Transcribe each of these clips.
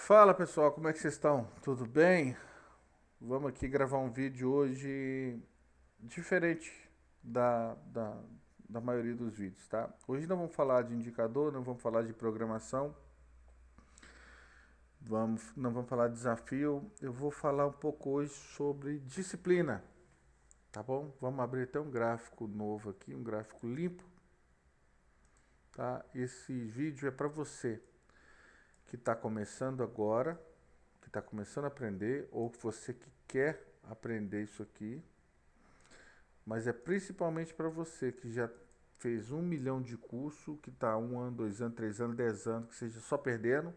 Fala pessoal, como é que vocês estão? Tudo bem? Vamos aqui gravar um vídeo hoje diferente da maioria dos vídeos, tá? Hoje não vamos falar de indicador, não vamos falar de programação, não vamos falar de desafio. Eu vou falar um pouco hoje sobre disciplina, tá bom? Vamos abrir até um gráfico novo aqui, um gráfico limpo, tá? Esse vídeo é para você que está começando agora, que está começando a aprender, ou você que quer aprender isso aqui, mas é principalmente para você que já fez 1 milhão de curso, que está 1 ano, 2 anos, 3 anos, 10 anos, que seja só perdendo,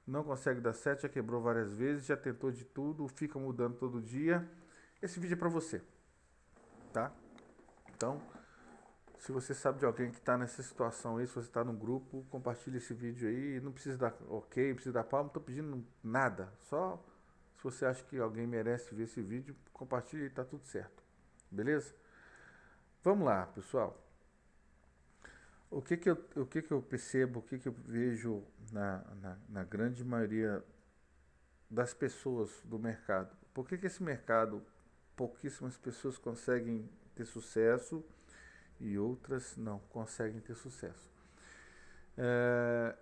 não consegue dar certo, já quebrou várias vezes, já tentou de tudo, fica mudando todo dia. Esse vídeo é para você, tá? Então, se você sabe de alguém que está nessa situação aí, se você está num grupo, compartilhe esse vídeo aí. Não precisa dar ok, não precisa dar palma, não estou pedindo nada. Só se você acha que alguém merece ver esse vídeo, compartilhe e está tudo certo. Beleza? Vamos lá, pessoal. O que que eu percebo, o que que eu vejo na grande maioria das pessoas do mercado? Por que que esse mercado, pouquíssimas pessoas conseguem ter sucesso e outras não conseguem ter sucesso? É,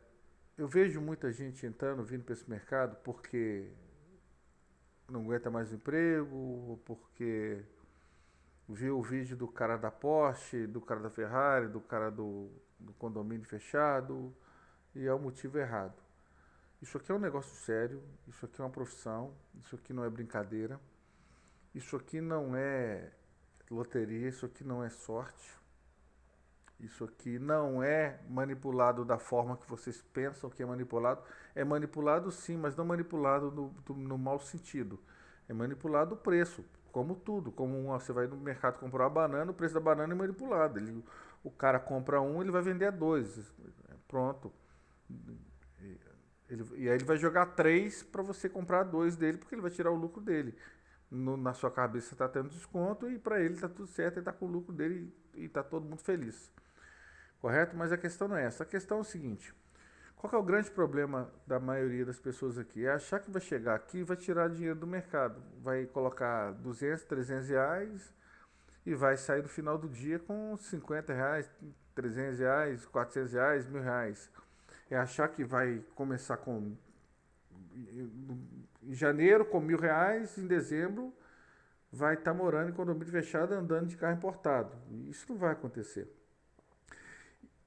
eu vejo muita gente entrando, vindo para esse mercado porque não aguenta mais o emprego, ou porque viu o vídeo do cara da Porsche, do cara da Ferrari, do cara do condomínio fechado, e é o motivo errado. Isso aqui é um negócio sério, isso aqui é uma profissão, isso aqui não é brincadeira, isso aqui não é loteria, isso aqui não é sorte, isso aqui não é manipulado da forma que vocês pensam que é manipulado. É manipulado sim, mas não manipulado no mau sentido. É manipulado o preço, como tudo. Você vai no mercado comprar uma banana, o preço da banana é manipulado. O cara compra um, ele vai vender a dois. Pronto. E aí ele vai jogar três para você comprar dois dele, porque ele vai tirar o lucro dele. Na sua cabeça está tendo desconto e para ele está tudo certo, ele está com o lucro dele e está todo mundo feliz. Correto? Mas a questão não é essa. A questão é o seguinte: qual que é o grande problema da maioria das pessoas aqui? É achar que vai chegar aqui e vai tirar dinheiro do mercado. Vai colocar 200, 300 reais e vai sair no final do dia com 50 reais, 300 reais, 400 reais, 1.000 reais. É achar que vai começar em janeiro com 1.000 reais, em dezembro vai estar morando em condomínio fechado andando de carro importado. Isso não vai acontecer.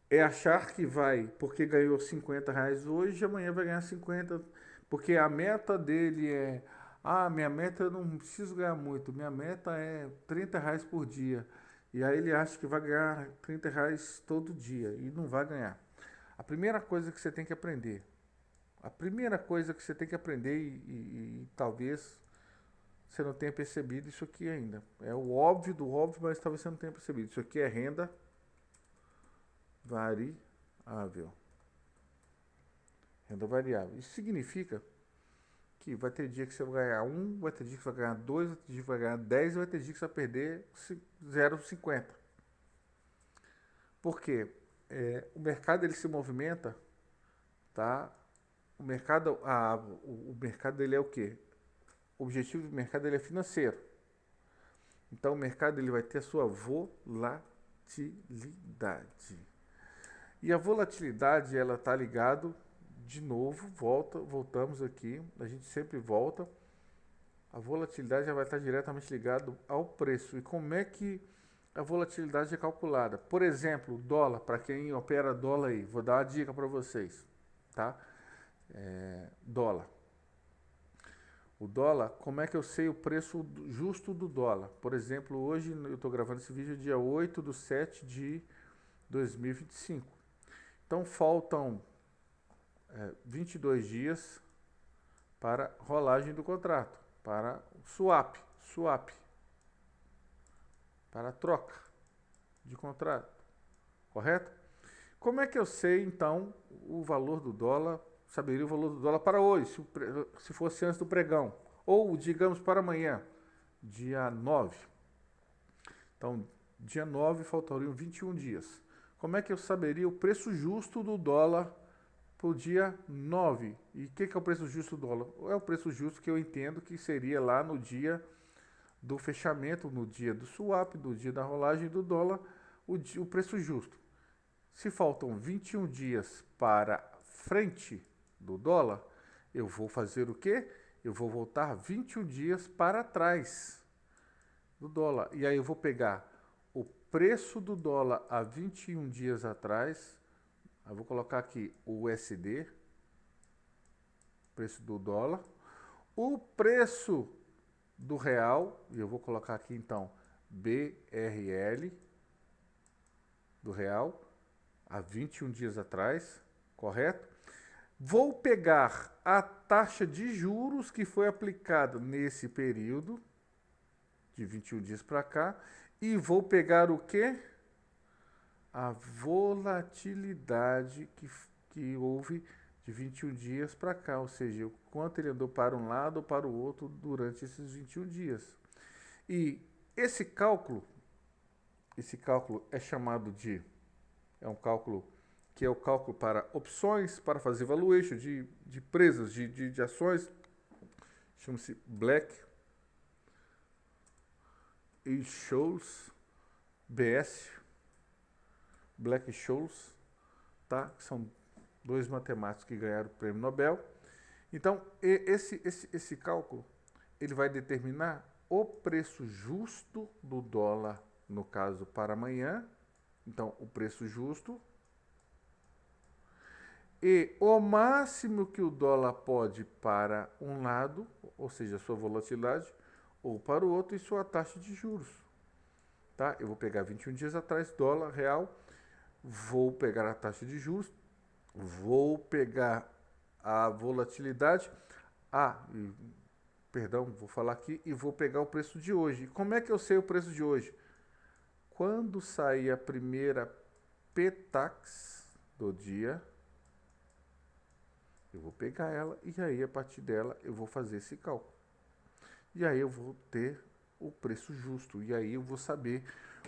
É achar que vai, porque ganhou 50 reais hoje, amanhã vai ganhar 50, porque a meta dele minha meta eu não preciso ganhar muito, minha meta é 30 reais por dia. E aí ele acha que vai ganhar 30 reais todo dia e não vai ganhar. A primeira coisa que você tem que aprender, a primeira coisa que você tem que aprender, e talvez você não tenha percebido isso aqui ainda, é o óbvio do óbvio, mas talvez você não tenha percebido. Isso aqui é renda variável. Renda variável. Isso significa que vai ter dia que você vai ganhar um, vai ter dia que você vai ganhar dois, vai ter dia que você vai ganhar 10, vai ter dia que você vai perder 0,50. Por quê? O mercado ele se movimenta, tá? O mercado ele é o quê? O objetivo do mercado ele é financeiro. Então o mercado ele vai ter a sua volatilidade. E a volatilidade ela está ligado de novo, voltamos aqui, a gente sempre volta. A volatilidade já vai estar diretamente ligado ao preço. E como é que a volatilidade é calculada? Por exemplo, dólar, para quem opera dólar aí, vou dar uma dica para vocês, tá? Dólar. O dólar, como é que eu sei o preço justo do dólar? Por exemplo, hoje eu estou gravando esse vídeo dia 8/7/2025. Então faltam 22 dias para rolagem do contrato, para swap, para troca de contrato, correto? Como é que eu sei então o valor do dólar? Saberia o valor do dólar para hoje, se fosse antes do pregão, ou digamos para amanhã, dia 9. Então, dia 9 faltariam 21 dias. Como é que eu saberia o preço justo do dólar para o dia 9. E o que é o preço justo do dólar? É o preço justo que eu entendo que seria lá no dia do fechamento, no dia do swap, no dia da rolagem do dólar, o preço justo. Se faltam 21 dias para frente do dólar, eu vou fazer o quê? Eu vou voltar 21 dias para trás do dólar. E aí eu vou pegar o preço do dólar há 21 dias atrás. Eu vou colocar aqui o USD, preço do dólar. O preço do real, e eu vou colocar aqui então BRL do real, há 21 dias atrás, correto? Vou pegar a taxa de juros que foi aplicada nesse período, de 21 dias para cá, e vou pegar o quê? A volatilidade que houve de 21 dias para cá, ou seja, o quanto ele andou para um lado ou para o outro durante esses 21 dias. E esse cálculo é chamado de, é um cálculo que é o cálculo para opções, para fazer valuation de empresas, de ações, chama-se Black-Scholes, BS, Black-Scholes, tá? Que são dois matemáticos que ganharam o prêmio Nobel. Então, esse cálculo, ele vai determinar o preço justo do dólar, no caso, para amanhã. Então, o preço justo. E o máximo que o dólar pode para um lado, ou seja, a sua volatilidade, ou para o outro, e sua taxa de juros. Tá? Eu vou pegar 21 dias atrás, dólar, real, vou pegar a taxa de juros, vou pegar a volatilidade, vou falar aqui, e vou pegar o preço de hoje. Como é que eu sei o preço de hoje? Quando sair a primeira PTAX do dia, eu vou pegar ela e aí a partir dela eu vou fazer esse cálculo. E aí eu vou ter o preço justo. E aí eu vou saber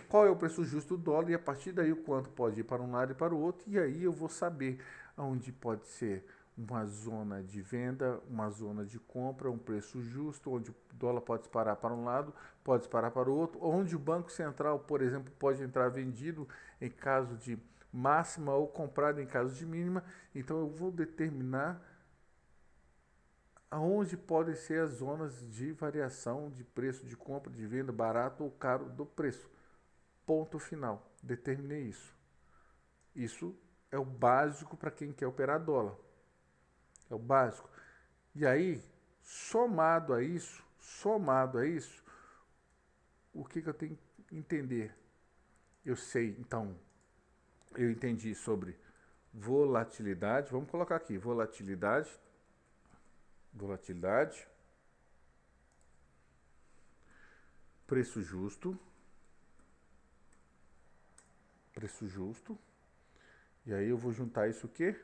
qual é o preço justo do dólar e a partir daí o quanto pode ir para um lado e para o outro. E aí eu vou saber onde pode ser uma zona de venda, uma zona de compra, um preço justo, onde o dólar pode disparar para um lado, pode disparar para o outro, onde o Banco Central, por exemplo, pode entrar vendido em caso de máxima ou comprado em caso de mínima. Então eu vou determinar aonde podem ser as zonas de variação de preço de compra, de venda, barato ou caro do preço. Ponto final. Determinei isso. Isso é o básico para quem quer operar dólar. É o básico. E aí, somado a isso, o que eu tenho que entender? Eu sei, então, eu entendi sobre volatilidade. Vamos colocar aqui, volatilidade, preço justo, e aí eu vou juntar isso o quê?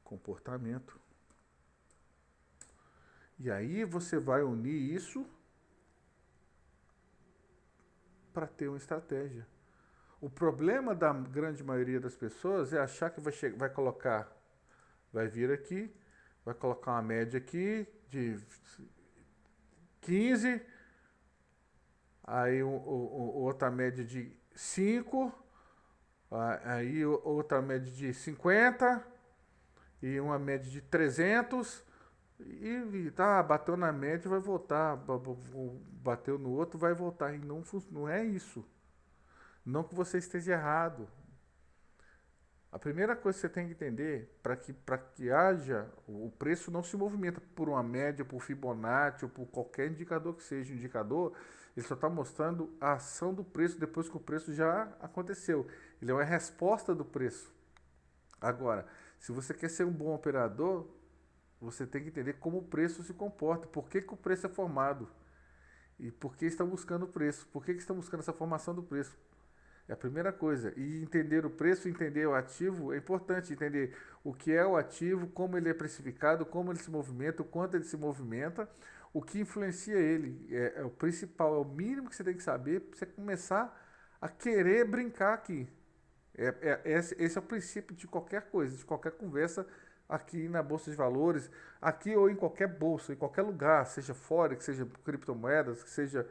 Comportamento. E aí você vai unir isso para ter uma estratégia. O problema da grande maioria das pessoas é achar que vai vir aqui, vai colocar uma média aqui de 15, aí outra média de 5, aí outra média de 50 e uma média de 300 e bateu na média vai voltar, bateu no outro vai voltar, e não é isso. Não que você esteja errado. A primeira coisa que você tem que entender, para que haja, o preço não se movimenta por uma média, por Fibonacci ou por qualquer indicador que seja um indicador, ele só está mostrando a ação do preço depois que o preço já aconteceu. Ele é uma resposta do preço. Agora, se você quer ser um bom operador, você tem que entender como o preço se comporta, por que o preço é formado e por que estão buscando o preço, por que estão buscando essa formação do preço. É a primeira coisa. E entender o preço, entender o ativo, é importante entender o que é o ativo, como ele é precificado, como ele se movimenta, o quanto ele se movimenta, o que influencia ele. É o principal, é o mínimo que você tem que saber para você começar a querer brincar aqui. Esse é o princípio de qualquer coisa, de qualquer conversa aqui na Bolsa de Valores, aqui ou em qualquer bolsa, em qualquer lugar, seja Forex, seja criptomoedas, que seja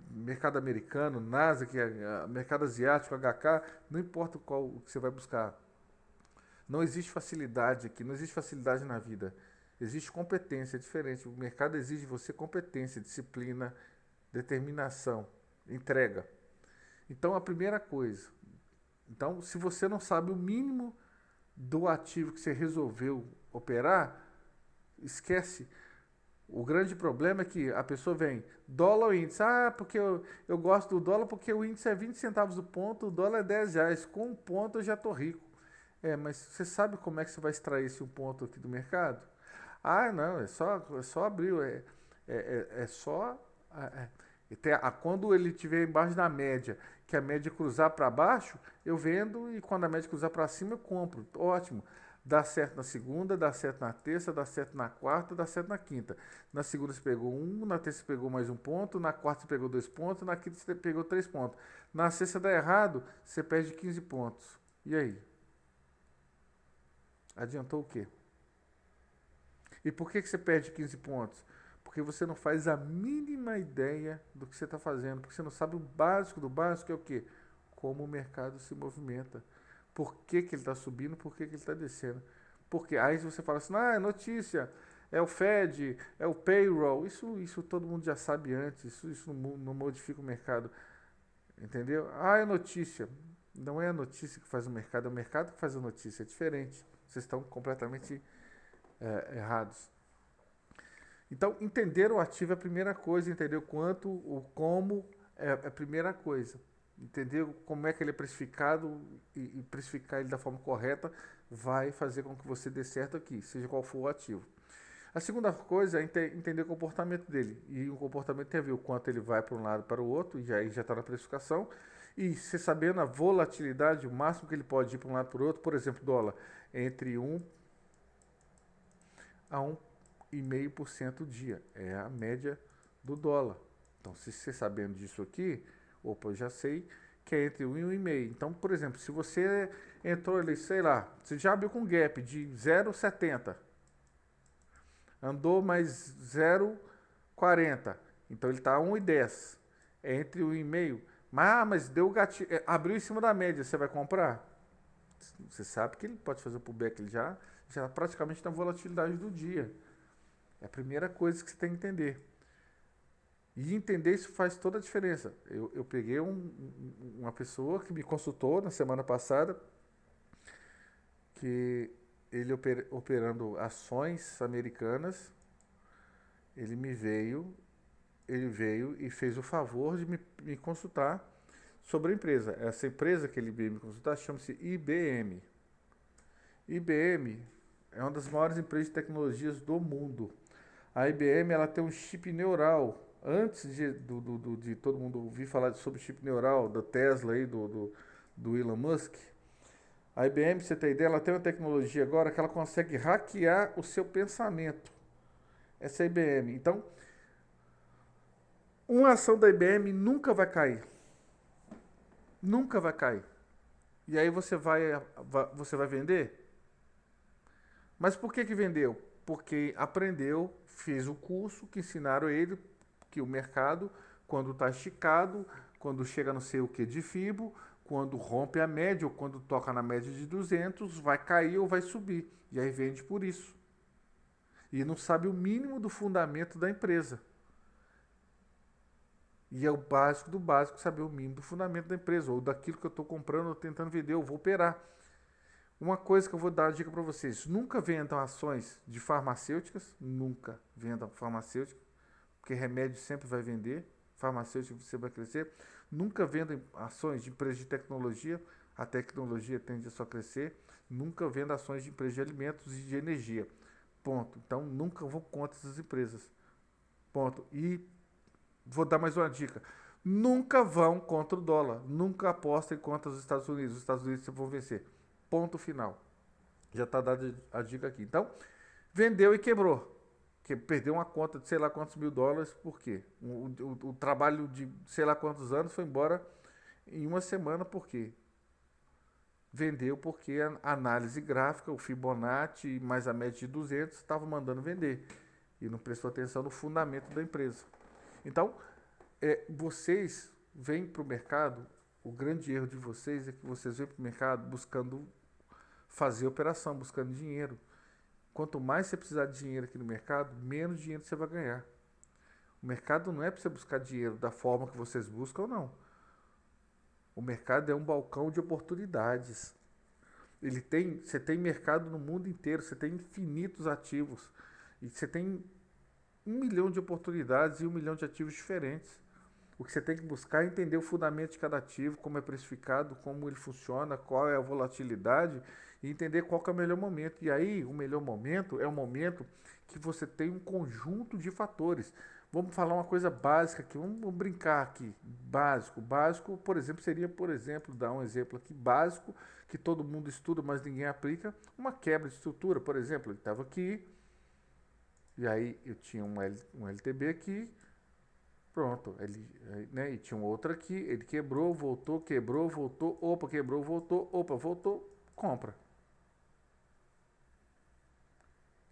mercado americano, Nasdaq, mercado asiático, HK, não importa qual que você vai buscar. Não existe facilidade aqui, não existe facilidade na vida. Existe competência, é diferente. O mercado exige de você competência, disciplina, determinação, entrega. Então, a primeira coisa. Então, se você não sabe o mínimo do ativo que você resolveu operar, esquece. O grande problema é que a pessoa vem, dólar ou índice. Ah, porque eu gosto do dólar porque o índice é 20 centavos o ponto, o dólar é 10 reais. Com um ponto eu já estou rico. Mas você sabe como é que você vai extrair esse um ponto aqui do mercado? Ah, não, é só abrir, é só. Quando ele estiver embaixo da média, que a média cruzar para baixo, eu vendo e quando a média cruzar para cima, eu compro. Ótimo. Dá certo na segunda, dá certo na terça, dá certo na quarta, dá certo na quinta. Na segunda você pegou um, na terça você pegou mais um ponto, na quarta você pegou 2 pontos, na quinta você pegou 3 pontos. Na sexta dá errado, você perde 15 pontos. E aí? Adiantou o quê? E por que você perde 15 pontos? Porque você não faz a mínima ideia do que você está fazendo, porque você não sabe o básico do básico, que é o quê? Como o mercado se movimenta. Por que ele está subindo, por que ele está descendo. Porque aí você fala assim, é notícia, é o Fed, é o payroll, isso todo mundo já sabe antes, isso não modifica o mercado, entendeu? É notícia. Não é a notícia que faz o mercado que faz a notícia, é diferente. Vocês estão completamente errados. Então, entender o ativo é a primeira coisa, entender o quanto, o como é a primeira coisa. Entender como é que ele é precificado e precificar ele da forma correta vai fazer com que você dê certo aqui, seja qual for o ativo. A segunda coisa é entender o comportamento dele. E o comportamento tem a ver o quanto ele vai para um lado e para o outro, e aí já está na precificação. E você sabendo a volatilidade, o máximo que ele pode ir para um lado e para o outro, por exemplo, dólar, entre 1 a 1,5% dia. É a média do dólar. Então, se você sabendo disso aqui, opa, eu já sei que é entre 1 e 1,5. Então, por exemplo, se você entrou ali, sei lá, você já abriu com gap de 0,70, andou mais 0,40, então ele está a 1,10. É entre 1,5. Mas deu gatilho, abriu em cima da média, você vai comprar? Você sabe que ele pode fazer o pullback, ele já praticamente na volatilidade do dia. É a primeira coisa que você tem que entender. E entender isso faz toda a diferença. Eu peguei uma pessoa que me consultou na semana passada, que ele operando ações americanas, ele veio e fez o favor de me consultar sobre a empresa. Essa empresa que ele veio me consultar chama-se IBM. IBM é uma das maiores empresas de tecnologias do mundo. A IBM ela tem um chip neural. Antes de todo mundo ouvir falar sobre chip neural, da Tesla aí, do Elon Musk, a IBM, pra você ter ideia, ela tem uma tecnologia agora que ela consegue hackear o seu pensamento. Essa é a IBM. Então, uma ação da IBM nunca vai cair. Nunca vai cair. E aí você vai vender? Mas por que vendeu? Porque aprendeu, fez o curso que ensinaram ele que o mercado, quando está esticado, quando chega não sei o que de FIBO, quando rompe a média ou quando toca na média de 200, vai cair ou vai subir. E aí vende por isso. E não sabe o mínimo do fundamento da empresa. E é o básico do básico saber o mínimo do fundamento da empresa, ou daquilo que eu estou comprando ou tentando vender, eu vou operar. Uma coisa que eu vou dar uma dica para vocês: nunca vendam ações de farmacêuticas, nunca vendam farmacêuticas, porque remédio sempre vai vender, farmacêutico você vai crescer. Nunca vendam ações de empresas de tecnologia, a tecnologia tende a só crescer. Nunca vendam ações de empresas de alimentos e de energia. Ponto. Então, nunca vão contra essas empresas. Ponto. E vou dar mais uma dica. Nunca vão contra o dólar. Nunca apostem contra os Estados Unidos. Os Estados Unidos vão vencer. Ponto final. Já está dada a dica aqui. Então, vendeu e quebrou. Que perdeu uma conta de sei lá quantos mil dólares. Por quê? O trabalho de sei lá quantos anos foi embora em uma semana. Por quê? Vendeu porque a análise gráfica, o Fibonacci mais a média de 200 estava mandando vender e não prestou atenção no fundamento da empresa. Então, vocês vêm para o mercado, o grande erro de vocês é que vocês vêm para o mercado buscando fazer operação, buscando dinheiro. Quanto mais você precisar de dinheiro aqui no mercado, menos dinheiro você vai ganhar. O mercado não é para você buscar dinheiro da forma que vocês buscam, não. O mercado é um balcão de oportunidades. Você tem mercado no mundo inteiro, você tem infinitos ativos. E você tem 1 milhão de oportunidades e 1 milhão de ativos diferentes. O que você tem que buscar é entender o fundamento de cada ativo, como é precificado, como ele funciona, qual é a volatilidade e entender qual que é o melhor momento. E aí, o melhor momento é o momento que você tem um conjunto de fatores. Vamos falar uma coisa básica aqui, vamos brincar aqui. Básico. Básico, por exemplo, seria, dar um exemplo aqui, básico, que todo mundo estuda, mas ninguém aplica, uma quebra de estrutura, por exemplo. Ele estava aqui, e aí eu tinha um LTB aqui, pronto, e tinha um outro aqui, ele quebrou, voltou, opa, quebrou, voltou, opa, voltou, compra.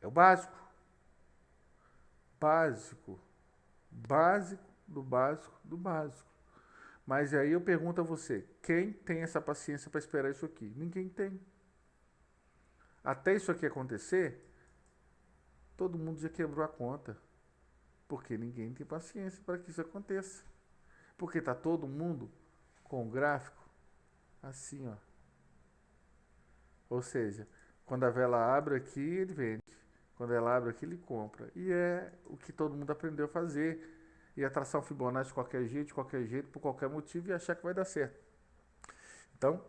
É o básico. Básico. Básico do básico do básico. Mas aí eu pergunto a você, quem tem essa paciência para esperar isso aqui? Ninguém tem. Até isso aqui acontecer, todo mundo já quebrou a conta. Porque ninguém tem paciência para que isso aconteça. Porque está todo mundo com o gráfico assim, ó. Ou seja, quando a vela abre aqui, ele vende. Quando ela abre aqui, ele compra. E é o que todo mundo aprendeu a fazer. E atração Fibonacci de qualquer jeito, por qualquer motivo, e achar que vai dar certo. Então,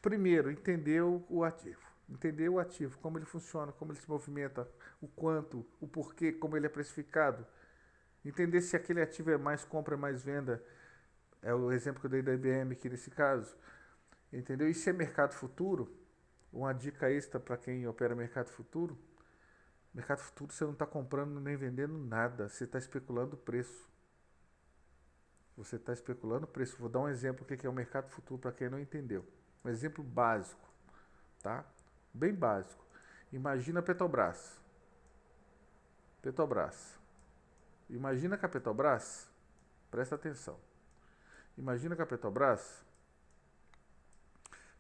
primeiro, entender o ativo. Entender o ativo, como ele funciona, como ele se movimenta, o quanto, o porquê, como ele é precificado. Entender se aquele ativo é mais compra, é mais venda. É o exemplo que eu dei da IBM aqui nesse caso. Entendeu? E se é mercado futuro, uma dica extra para quem opera mercado futuro, mercado futuro você não está comprando nem vendendo nada, você está especulando o preço. Você está especulando o preço. Vou dar um exemplo do que é o mercado futuro para quem não entendeu. Um exemplo básico, tá? Bem básico. Imagina a Petrobras. Imagina que a Petrobras, presta atenção. Imagina que a Petrobras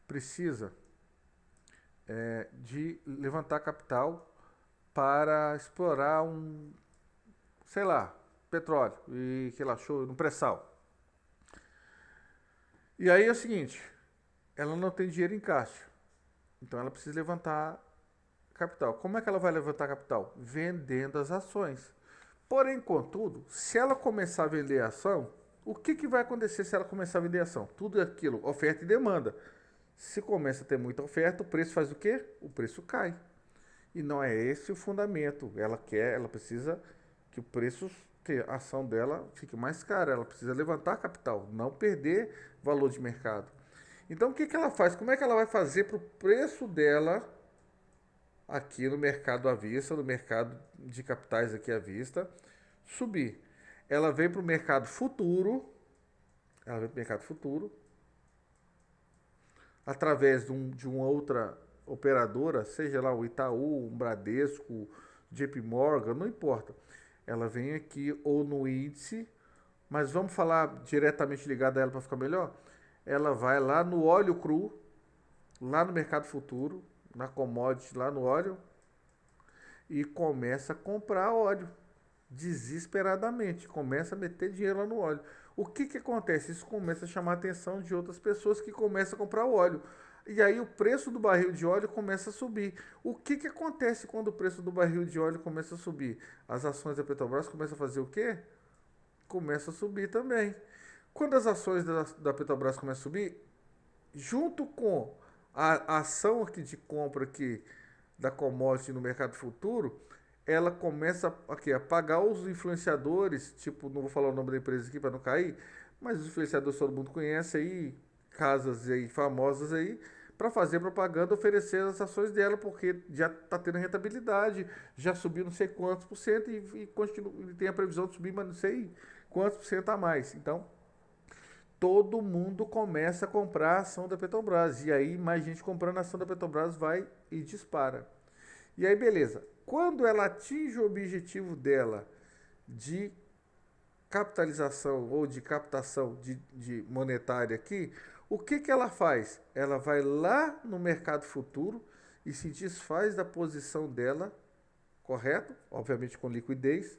precisa de levantar capital para explorar petróleo e que ela achou no pré-sal. E aí é o seguinte, ela não tem dinheiro em caixa, então ela precisa levantar capital. Como é que ela vai levantar capital? Vendendo as ações. Porém, contudo, se ela começar a vender ação, o que vai acontecer se ela começar a vender ação? Tudo aquilo, oferta e demanda. Se começa a ter muita oferta, o preço faz o quê? O preço cai. E não é esse o fundamento. Ela precisa que o preço, que a ação dela fique mais cara. Ela precisa levantar capital, não perder valor de mercado. Então, o que ela faz? Como é que ela vai fazer para o preço dela aqui no mercado à vista, no mercado de capitais aqui à vista, subir? Ela vem para o mercado futuro, através de uma outra operadora, seja lá o Itaú, um Bradesco, JP Morgan, não importa. Ela vem aqui ou no índice, mas vamos falar diretamente ligada a ela para ficar melhor? Ela vai lá no óleo cru, lá no mercado futuro, na commodity, lá no óleo, e começa a comprar óleo desesperadamente, começa a meter dinheiro lá no óleo. O que acontece? Isso começa a chamar a atenção de outras pessoas que começam a comprar o óleo. E aí o preço do barril de óleo começa a subir. O que acontece quando o preço do barril de óleo começa a subir? As ações da Petrobras começam a fazer o quê? Começa a subir também. Quando as ações da Petrobras começam a subir, junto com a ação aqui de compra aqui da commodity no mercado futuro, ela começa a pagar os influenciadores, tipo, não vou falar o nome da empresa aqui para não cair, mas os influenciadores todo mundo conhece aí, casas aí famosas aí, para fazer propaganda, oferecer as ações dela, porque já está tendo rentabilidade, já subiu não sei quantos por cento e tem a previsão de subir, mas não sei quantos por cento a mais. Então, todo mundo começa a comprar a ação da Petrobras. E aí, mais gente comprando a ação da Petrobras vai e dispara. E aí, beleza. Quando ela atinge o objetivo dela de capitalização ou de captação de monetária aqui, o que, que ela faz? Ela vai lá no mercado futuro e se desfaz da posição dela, correto? Obviamente com liquidez,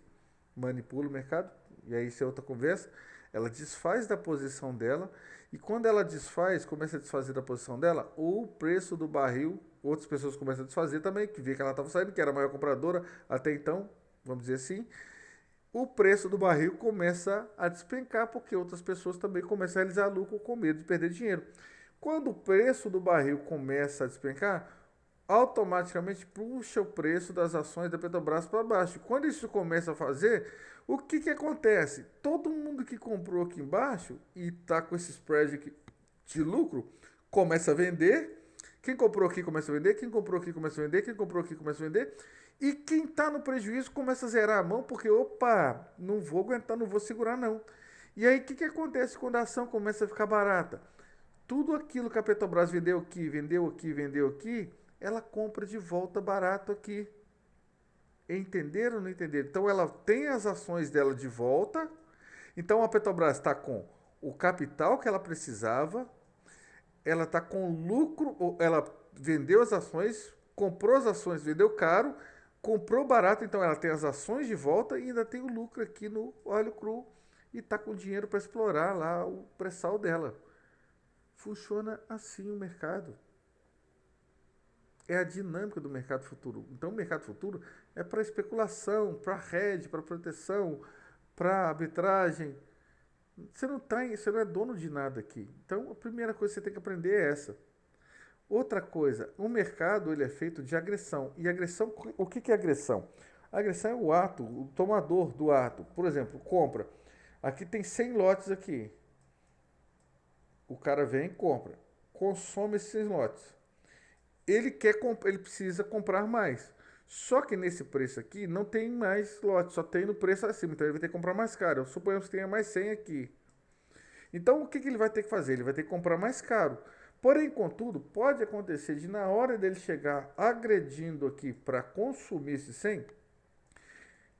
manipula o mercado, e aí isso é outra conversa. Ela desfaz da posição dela, e quando ela desfaz, começa a desfazer da posição dela, o preço do barril, outras pessoas começam a desfazer também, que vê que ela estava saindo, que era a maior compradora até então, vamos dizer assim, o preço do barril começa a despencar, porque outras pessoas também começam a realizar lucro com medo de perder dinheiro. Quando o preço do barril começa a despencar, automaticamente puxa o preço das ações da Petrobras para baixo. Quando isso começa a fazer, o que, que acontece? Todo mundo que comprou aqui embaixo e está com esse spread aqui de lucro, começa a vender. Quem comprou aqui começa a vender, quem comprou aqui começa a vender, quem comprou aqui começa a vender. E quem está no prejuízo começa a zerar a mão, porque, opa, não vou aguentar, não vou segurar não. E aí o que, que acontece quando a ação começa a ficar barata? Tudo aquilo que a Petrobras vendeu aqui, vendeu aqui, vendeu aqui, ela compra de volta barato aqui. Entenderam ou não entenderam? Então ela tem as ações dela de volta. Então a Petrobras está com o capital que ela precisava, ela está com lucro, ela vendeu as ações, comprou as ações, vendeu caro, comprou barato, então ela tem as ações de volta e ainda tem o lucro aqui no óleo cru e está com dinheiro para explorar lá o pré-sal dela. Funciona assim o mercado. É a dinâmica do mercado futuro. Então, o mercado futuro é para especulação, para hedge, para proteção, para arbitragem. Você não é dono de nada aqui. Então, a primeira coisa que você tem que aprender é essa. Outra coisa, o mercado ele é feito de agressão. E agressão, o que, que é agressão? A agressão é o ato, o tomador do ato. Por exemplo, compra. Aqui tem 100 lotes aqui. O cara vem e compra. Consome esses 100 lotes. Ele precisa comprar mais. Só que nesse preço aqui não tem mais lote, só tem no preço acima. Então ele vai ter que comprar mais caro. Suponhamos que tenha mais 100 aqui. Então o que, que ele vai ter que fazer? Ele vai ter que comprar mais caro. Porém, contudo, pode acontecer de na hora dele chegar agredindo aqui para consumir esse 100,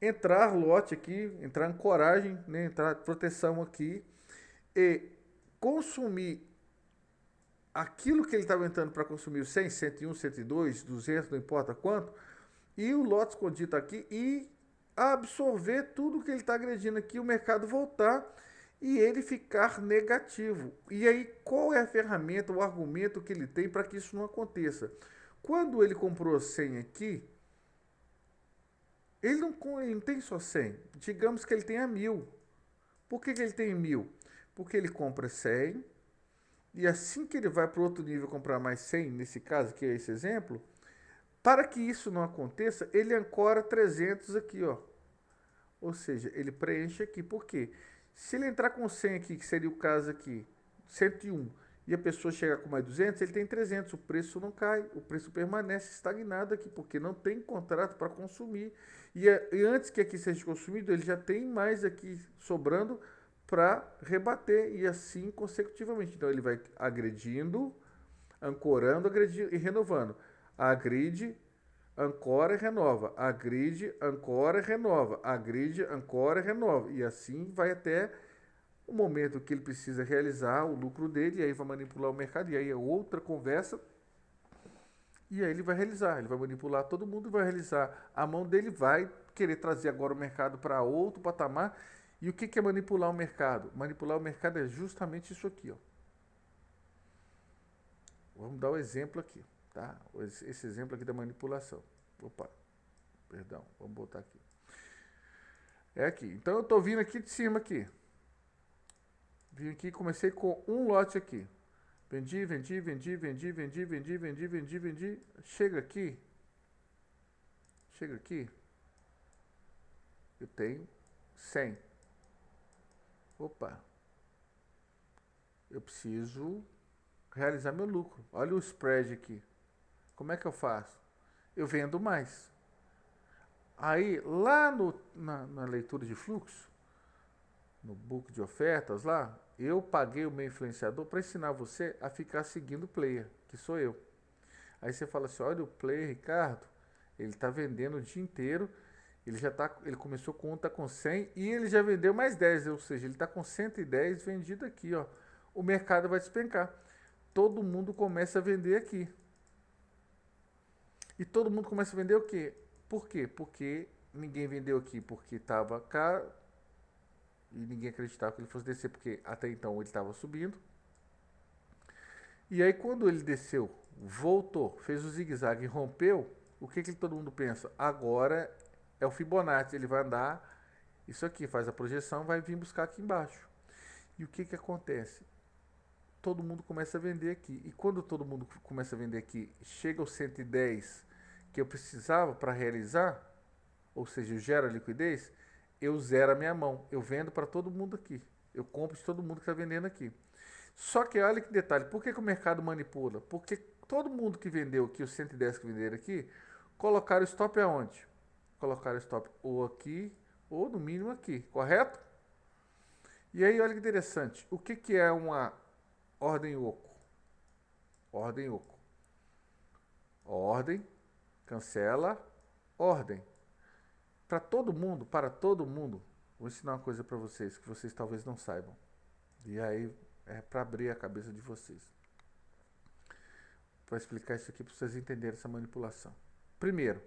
entrar lote aqui, entrar ancoragem, né, entrar proteção aqui e consumir aquilo que ele estava entrando para consumir, 100, 101, 102, 200, não importa quanto, e o lote escondido aqui e absorver tudo que ele está agredindo aqui, o mercado voltar e ele ficar negativo. E aí, qual é a ferramenta, o argumento que ele tem para que isso não aconteça? Quando ele comprou 100 aqui, ele não tem só 100. Digamos que ele tenha 1000. Por que, que ele tem 1000? Porque ele compra 100, e assim que ele vai para outro nível comprar mais 100, nesse caso, que é esse exemplo, para que isso não aconteça, ele ancora 300 aqui, ó. Ou seja, ele preenche aqui. Por quê? Se ele entrar com 100 aqui, que seria o caso aqui, 101, e a pessoa chegar com mais 200, ele tem 300. O preço não cai, o preço permanece estagnado aqui, porque não tem contrato para consumir. E antes que aqui seja consumido, ele já tem mais aqui sobrando para rebater, e assim consecutivamente. Então ele vai agredindo, ancorando, agredindo e renovando. Agride, ancora e renova. Agride, ancora e renova. Agride, ancora e renova. E assim vai até o momento que ele precisa realizar o lucro dele, e aí vai manipular o mercado, e aí é outra conversa. E aí ele vai manipular todo mundo e vai realizar. A mão dele vai querer trazer agora o mercado para outro patamar. E o que, que é manipular o mercado? Manipular o mercado é justamente isso aqui, ó. Vamos dar o exemplo aqui, tá? Esse exemplo aqui da manipulação. Opa, perdão, vamos botar aqui. É aqui. Então eu estou vindo aqui de cima aqui. Vim aqui, comecei com um lote aqui. Vendi, vendi, vendi, vendi, vendi, vendi, vendi, vendi, vendi. Chega aqui. Eu tenho 100. Opa. Eu preciso realizar meu lucro. Olha o spread aqui. Como é que eu faço? Eu vendo mais. Aí, lá na leitura de fluxo, no book de ofertas lá, eu paguei o meu influenciador para ensinar você a ficar seguindo o player, que sou eu. Aí você fala assim, olha o player, Ricardo, ele está vendendo o dia inteiro, ele começou com um, tá com 100 e ele já vendeu mais 10, ou seja, ele está com 110 vendido aqui, ó. O mercado vai despencar. Todo mundo começa a vender aqui. E todo mundo começa a vender o quê? Por quê? Porque ninguém vendeu aqui porque estava caro e ninguém acreditava que ele fosse descer, porque até então ele estava subindo. E aí quando ele desceu, voltou, fez o zigue-zague e rompeu, o que todo mundo pensa? Agora é o Fibonacci, ele vai andar, isso aqui, faz a projeção, vai vir buscar aqui embaixo. E o que acontece? Todo mundo começa a vender aqui. E quando todo mundo começa a vender aqui, chega aos 110 que eu precisava para realizar, ou seja, eu gero a liquidez, eu zero a minha mão. Eu vendo para todo mundo aqui. Eu compro de todo mundo que está vendendo aqui. Só que olha que detalhe, por que o mercado manipula? Porque todo mundo que vendeu aqui, os 110 que venderam aqui, colocaram o stop aonde? Colocaram o stop ou aqui, ou no mínimo aqui, correto? E aí olha que interessante, o que é uma ordem oco? Ordem oco. Ordem, cancela, ordem. Para todo mundo, vou ensinar uma coisa para vocês que vocês talvez não saibam. E aí é para abrir a cabeça de vocês. Para explicar isso aqui para vocês entenderem essa manipulação. Primeiro,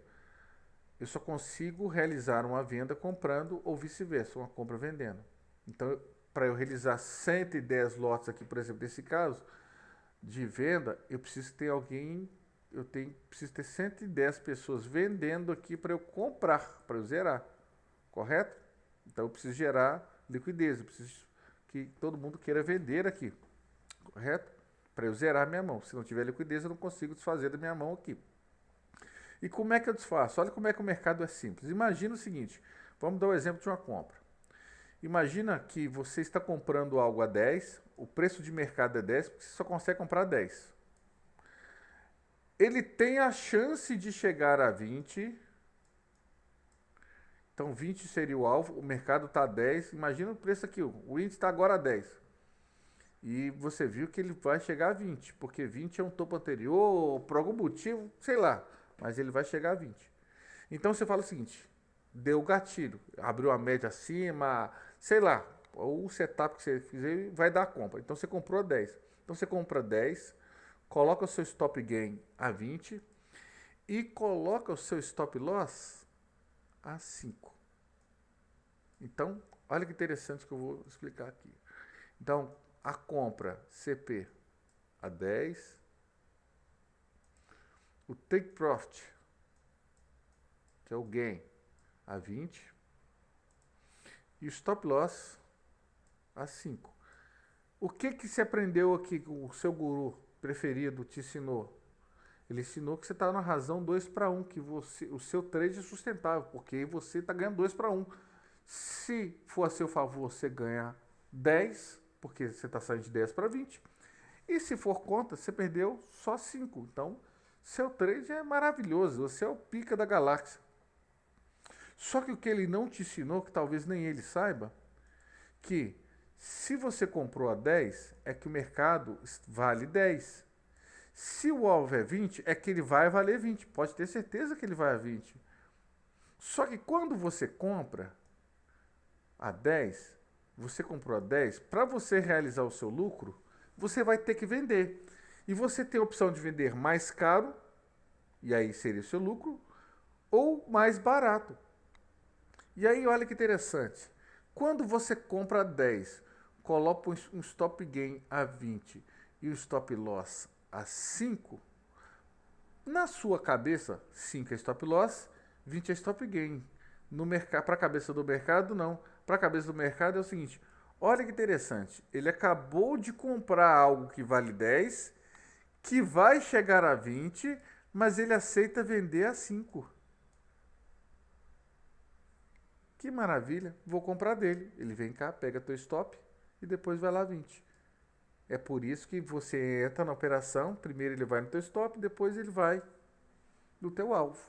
eu só consigo realizar uma venda comprando ou vice-versa, uma compra vendendo. Então, para eu realizar 110 lotes aqui, por exemplo, nesse caso de venda, eu preciso ter alguém, preciso ter 110 pessoas vendendo aqui para eu comprar, para eu zerar, correto? Então eu preciso gerar liquidez, eu preciso que todo mundo queira vender aqui, correto? Para eu zerar minha mão. Se não tiver liquidez, eu não consigo desfazer da minha mão aqui. E como é que eu desfaço? Olha como é que o mercado é simples. Imagina o seguinte, vamos dar o exemplo de uma compra. Imagina que você está comprando algo a 10, o preço de mercado é 10, porque você só consegue comprar 10. Ele tem a chance de chegar a 20. Então 20 seria o alvo, o mercado está a 10. Imagina o preço aqui, o índice está agora a 10. E você viu que ele vai chegar a 20, porque 20 é um topo anterior, por algum motivo, sei lá, mas ele vai chegar a 20. Então você fala o seguinte, deu o gatilho, abriu a média acima, sei lá, o setup que você fizer vai dar a compra. Então você comprou a 10. Então você compra 10, coloca o seu stop gain a 20 e coloca o seu stop loss a 5. Então, olha que interessante que eu vou explicar aqui. Então, a compra CP a 10, o take profit, que é o gain, a 20, e o stop loss a 5. O que se aprendeu aqui, o seu guru preferido te ensinou? Ele ensinou que você está na razão 2-1, que o seu trade é sustentável, porque você está ganhando 2-1. Se for a seu favor, você ganha 10, porque você está saindo de 10 para 20. E se for contra, você perdeu só 5. Então, seu trade é maravilhoso, você é o pica da galáxia. Só que o que ele não te ensinou, que talvez nem ele saiba, que se você comprou a 10, é que o mercado vale 10. Se o alvo é 20, é que ele vai valer 20. Pode ter certeza que ele vai a 20. Só que quando você compra a 10, você comprou a 10, para você realizar o seu lucro, você vai ter que vender. E você tem a opção de vender mais caro, e aí seria o seu lucro, ou mais barato. E aí olha que interessante. Quando você compra a 10, coloca um stop gain a 20 e o stop loss a 5, na sua cabeça, 5 é stop loss, 20 é stop gain. Para a cabeça do mercado, não. Para a cabeça do mercado é o seguinte, olha que interessante, ele acabou de comprar algo que vale 10, que vai chegar a 20, mas ele aceita vender a 5. Que maravilha, vou comprar dele. Ele vem cá, pega teu stop e depois vai lá 20. É por isso que você entra na operação, primeiro ele vai no teu stop, depois ele vai no teu alvo.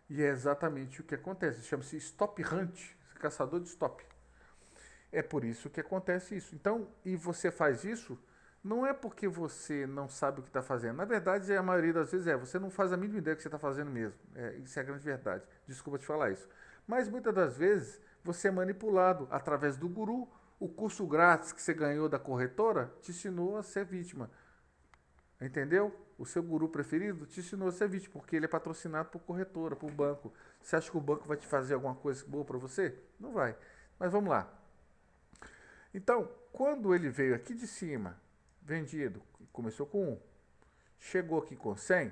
E é exatamente o que acontece, chama-se stop hunt, caçador de stop. É por isso que acontece isso. Então, e você faz isso, não é porque você não sabe o que está fazendo. Na verdade, a maioria das vezes você não faz a mínima ideia do que você está fazendo mesmo. Isso é a grande verdade. Desculpa te falar isso. Mas muitas das vezes você é manipulado através do guru. O curso grátis que você ganhou da corretora te ensinou a ser vítima. Entendeu? O seu guru preferido te ensinou a ser vítima, porque ele é patrocinado por corretora, por banco. Você acha que o banco vai te fazer alguma coisa boa para você? Não vai. Mas vamos lá. Então, quando ele veio aqui de cima, vendido, começou com 1, chegou aqui com 100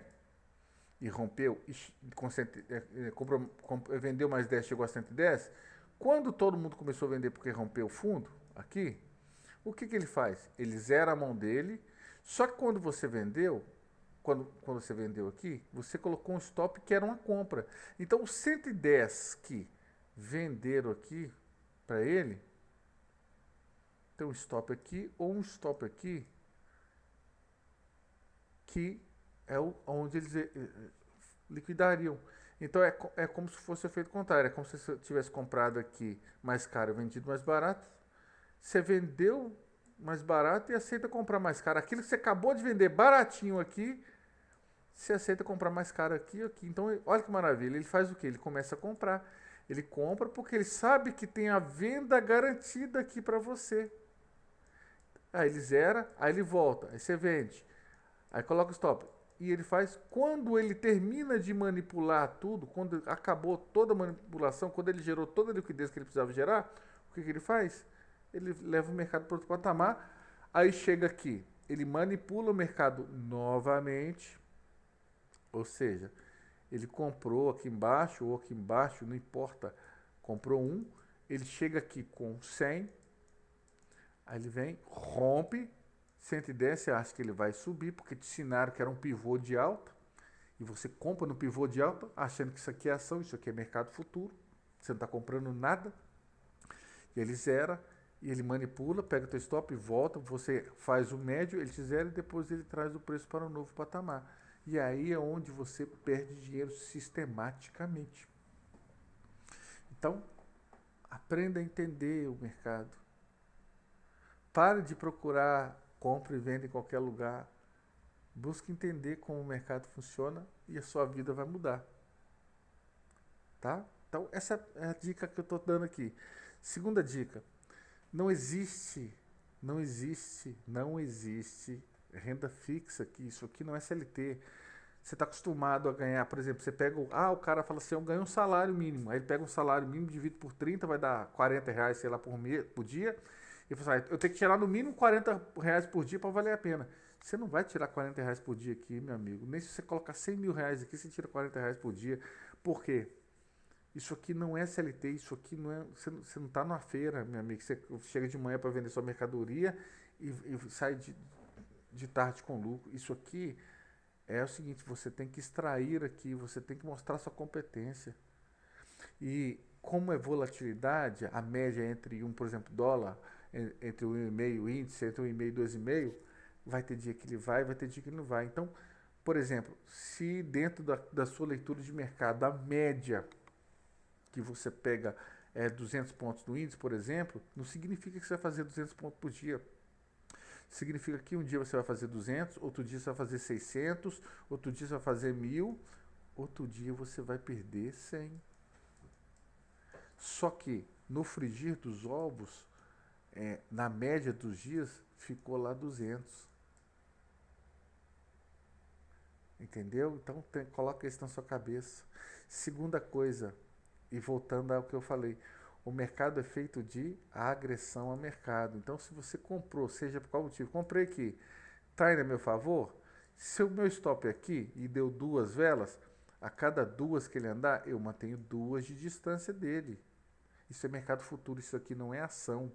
e rompeu, vendeu mais 10, chegou a 110. Quando todo mundo começou a vender porque rompeu o fundo, aqui, o que ele faz? Ele zera a mão dele, só que quando você vendeu, quando você vendeu aqui, você colocou um stop que era uma compra. Então, os 110 que venderam aqui para ele, tem um stop aqui ou um stop aqui, que é onde eles liquidariam. Então é como se fosse o efeito contrário. É como se você tivesse comprado aqui mais caro, vendido mais barato. Você vendeu mais barato e aceita comprar mais caro. Aquilo que você acabou de vender baratinho aqui, você aceita comprar mais caro aqui e aqui. Então, olha que maravilha. Ele faz o quê? Ele começa a comprar. Ele compra porque ele sabe que tem a venda garantida aqui para você. Aí ele zera, aí ele volta, aí você vende. Aí coloca o stop. E ele faz, quando ele termina de manipular tudo, quando acabou toda a manipulação, quando ele gerou toda a liquidez que ele precisava gerar, o que ele faz? Ele leva o mercado para outro patamar, aí chega aqui, ele manipula o mercado novamente, ou seja, ele comprou aqui embaixo ou aqui embaixo, não importa, comprou 1, ele chega aqui com 100, aí ele vem, rompe, 110, você acha que ele vai subir, porque te ensinaram que era um pivô de alta, e você compra no pivô de alta, achando que isso aqui é ação, isso aqui é mercado futuro, você não está comprando nada, e ele zera, e ele manipula, pega o teu stop e volta, você faz o médio, ele te zera e depois ele traz o preço para um novo patamar. E aí é onde você perde dinheiro sistematicamente. Então, aprenda a entender o mercado. Pare de procurar compra e venda em qualquer lugar. Busque entender como o mercado funciona e a sua vida vai mudar. Tá? Então, essa é a dica que eu estou dando aqui. Segunda dica. Não existe renda fixa aqui. Isso aqui não é CLT. Você está acostumado a ganhar, por exemplo, você pega o cara fala assim, eu ganho um salário mínimo. Aí ele pega um salário mínimo, divide por 30, vai dar R$ 40, sei lá, por dia. E fala assim, eu tenho que tirar no mínimo R$ 40 por dia para valer a pena. Você não vai tirar R$ 40 por dia aqui, meu amigo. Nem se você colocar R$ 100.000 aqui, você tira R$ 40 por dia. Por quê? Isso aqui não é CLT, isso aqui não é. Você não está numa feira, meu amigo. Você chega de manhã para vender sua mercadoria e sai de tarde com lucro. Isso aqui é o seguinte, você tem que extrair aqui, você tem que mostrar sua competência. E como é volatilidade, a média entre por exemplo, dólar, entre 1,5 índice, entre 1,5 e 2,5, vai ter dia que ele vai ter dia que ele não vai. Então, por exemplo, se dentro da sua leitura de mercado, a média que você pega 200 pontos no índice, por exemplo, não significa que você vai fazer 200 pontos por dia. Significa que um dia você vai fazer 200, outro dia você vai fazer 600, outro dia você vai fazer 1.000, outro dia você vai perder 100. Só que no frigir dos ovos, na média dos dias, ficou lá 200. Entendeu? Então coloca isso na sua cabeça. Segunda coisa, e voltando ao que eu falei, o mercado é feito de agressão ao mercado. Então, se você comprou, seja por qual motivo, comprei aqui, está indo a meu favor, se o meu stop é aqui e deu 2 velas, a cada 2 que ele andar, eu mantenho 2 de distância dele. Isso é mercado futuro, isso aqui não é ação.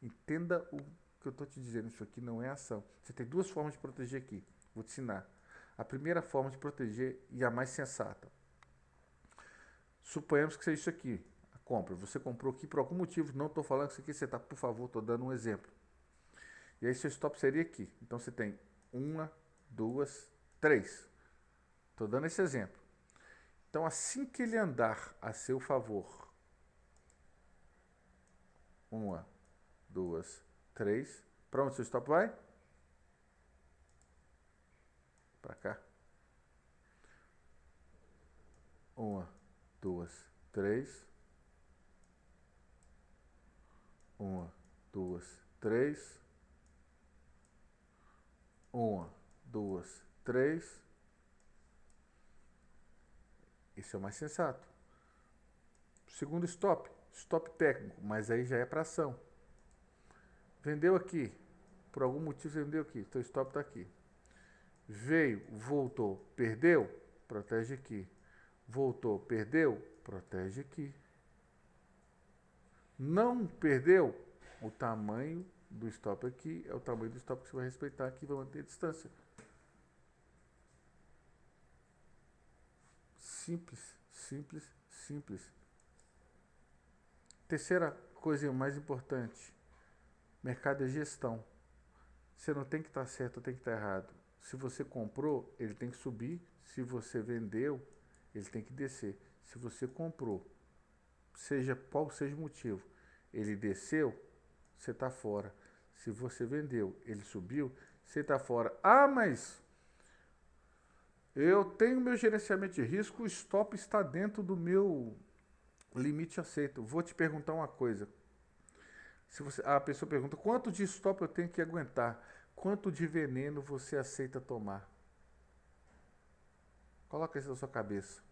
Entenda o que eu estou te dizendo, isso aqui não é ação. Você tem 2 formas de proteger aqui, vou te ensinar. A primeira forma de proteger, e a mais sensata, suponhamos que seja isso aqui, a compra. Você comprou aqui por algum motivo, não estou falando que isso aqui você está, por favor, estou dando um exemplo. E aí seu stop seria aqui. Então você tem 1, 2, 3. Estou dando esse exemplo. Então assim que ele andar a seu favor, 1, 2, 3. Para onde seu stop vai? Para cá. 1, 2, 3. 1, 2, 3. 1, 2, 3. Esse é o mais sensato. Segundo stop, stop técnico, mas aí já é para ação. Vendeu aqui, por algum motivo você vendeu aqui, então o stop está aqui. Veio, voltou, perdeu, protege aqui. Voltou, perdeu, protege aqui. Não perdeu, o tamanho do stop aqui é o tamanho do stop que você vai respeitar aqui, vai manter a distância. Simples, simples, simples. Terceira coisa mais importante, mercado é gestão. Você não tem que estar certo, tem que estar errado. Se você comprou, ele tem que subir. Se você vendeu, ele tem que descer. Se você comprou, seja qual seja o motivo, ele desceu, você está fora. Se você vendeu, ele subiu, você está fora. Ah, mas eu tenho meu gerenciamento de risco, o stop está dentro do meu limite aceito. Vou te perguntar uma coisa. A pessoa pergunta, quanto de stop eu tenho que aguentar? Quanto de veneno você aceita tomar? Coloca isso na sua cabeça.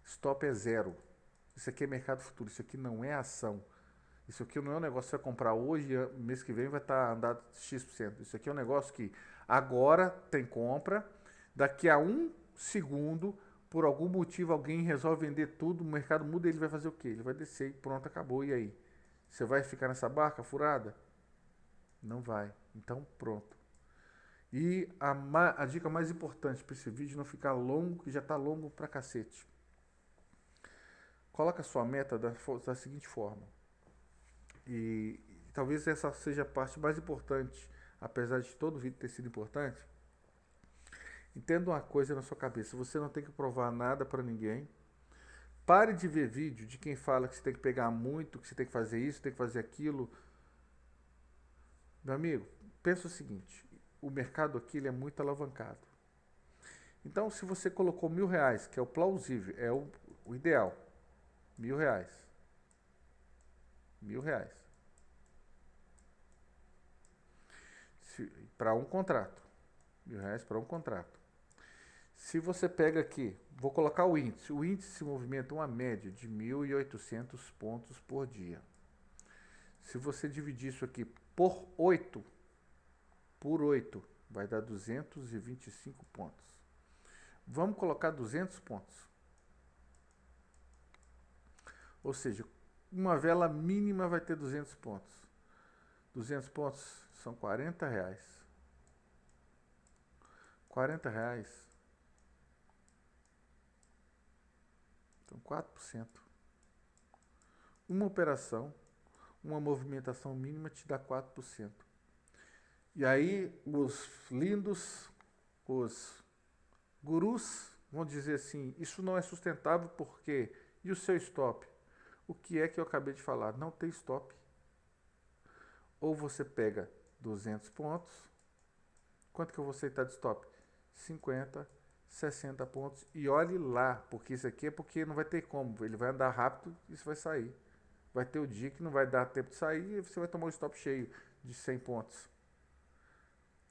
Stop é zero. Isso aqui é mercado futuro, isso aqui não é ação. Isso aqui não é um negócio que você vai comprar hoje e mês que vem vai estar andado X%. Isso aqui é um negócio que agora tem compra, daqui a 1 segundo, por algum motivo alguém resolve vender tudo, o mercado muda e ele vai fazer o quê? Ele vai descer e pronto, acabou. E aí? Você vai ficar nessa barca furada? Não vai. Então pronto. E a dica mais importante para esse vídeo não ficar longo, que já está longo pra cacete. Coloca a sua meta da seguinte forma. E talvez essa seja a parte mais importante, apesar de todo o vídeo ter sido importante. Entenda uma coisa na sua cabeça, você não tem que provar nada para ninguém. Pare de ver vídeo de quem fala que você tem que pegar muito, que você tem que fazer isso, tem que fazer aquilo. Meu amigo, pensa o seguinte, o mercado aqui ele é muito alavancado. Então, se você colocou R$1.000, que é o plausível, é o ideal, R$1.000. R$1.000. Para um contrato. R$1.000 para um contrato. Se você pega aqui, vou colocar o índice se movimenta uma média de 1.800 pontos por dia. Se você dividir isso aqui por 8, vai dar 225 pontos. Vamos colocar 200 pontos. Ou seja, uma vela mínima vai ter 200 pontos. 200 pontos são R$40. R$40. Então, 4%. Uma operação, uma movimentação mínima te dá 4%. E aí, os lindos, os gurus vão dizer assim, isso não é sustentável porque... E o seu stop? O que é que eu acabei de falar? Não tem stop. Ou você pega 200 pontos, quanto que eu vou aceitar de stop? 50, 60 pontos, e olhe lá, porque isso aqui é porque não vai ter como, ele vai andar rápido e isso vai sair. Vai ter o dia que não vai dar tempo de sair e você vai tomar um stop cheio de 100 pontos.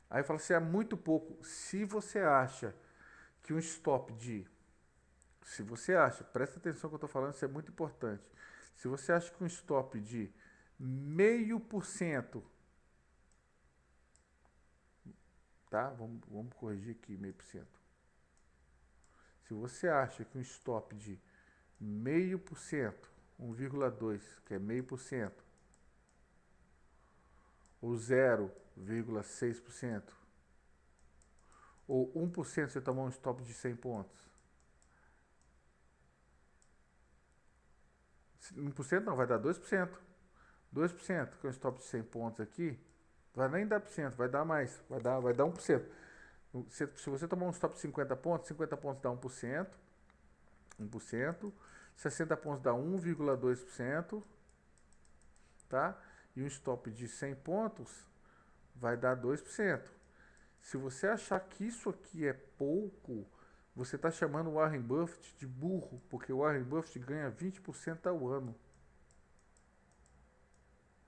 Aí fala assim, é muito pouco. Se você acha que um stop de... Se você acha, presta atenção que eu estou falando, isso é muito importante. Se você acha que um stop de 0,5%, tá? Vamos corrigir aqui, 0,5%. Se você acha que um stop de 0,5%, 1,2%, que é 0,5%, ou 0,6%, ou 1% você tomar um stop de 100 pontos. 1% não, vai dar 2%. 2%, que é um stop de 100 pontos aqui, vai nem dar por cento, vai dar mais, vai dar 1%. Se você tomar um stop de 50 pontos dá 1%, 1%, 60 pontos dá 1,2%, tá? e um stop de 100 pontos, vai dar 2%. Se você achar que isso aqui é pouco, você está chamando o Warren Buffett de burro, porque o Warren Buffett ganha 20% ao ano.